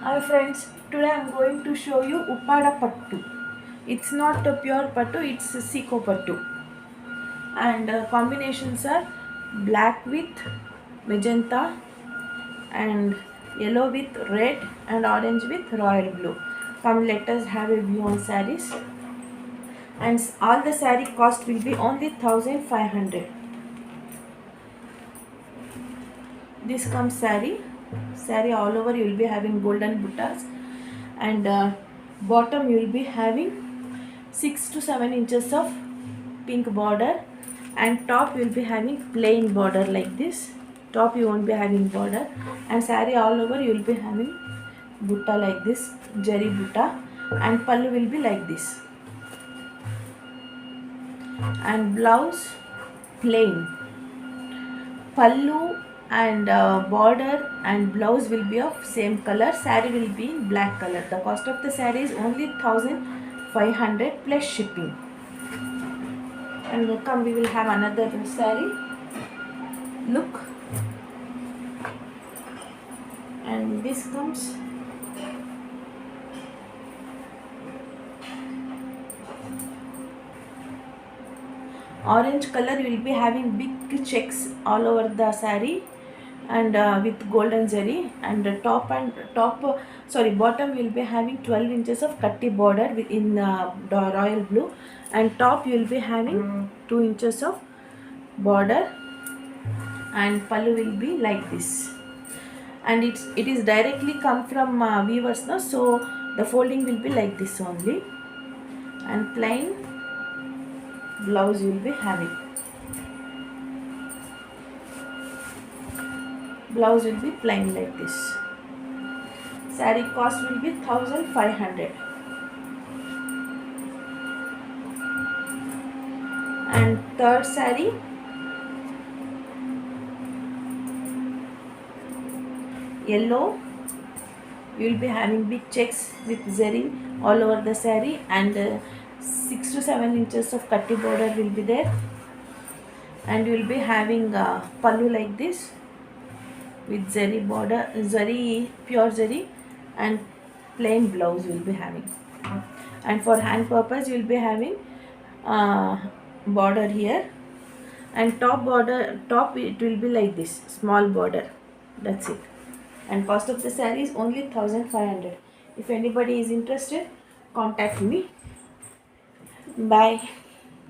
Hi friends, today I am going to show you Uppada Pattu. It's not a pure Pattu, it's a Siko Pattu. And combinations are black with magenta and yellow with red and orange with royal blue. Come, let us have a view on saris. And all the sari cost will be only 1500. This comes sari all over you will be having golden buttas, and bottom you will be having 6 to 7 inches of pink border, and top you will be having plain border like this. Top you won't be having border, and sari all over you will be having butta like this, jari butta, and pallu will be like this, and blouse plain. Pallu and border and blouse will be of same color. Saree will be in black color. The cost of the saree is only 1500 plus shipping. And come, we will have another saree. Look, and this comes orange color. You will be having big checks all over the saree, and with golden zari, and bottom will be having 12 inches of cutty border in royal blue, and top you will be having 2 inches of border, and pallu will be like this. And it is directly come from weavers now, so the folding will be like this only, and plain blouse you will be having. Blouse will be plain like this. Saree cost will be 1500. And third saree, yellow. You will be having big checks with zari all over the saree, and 6 to 7 inches of cutty border will be there, and you will be having pallu like this with zari border, zari, pure zari, and plain blouse will be having. And for hand purpose you will be having border here, and top it will be like this, small border. That's it. And cost of the saree is only 1500. If anybody is interested, contact me. Bye.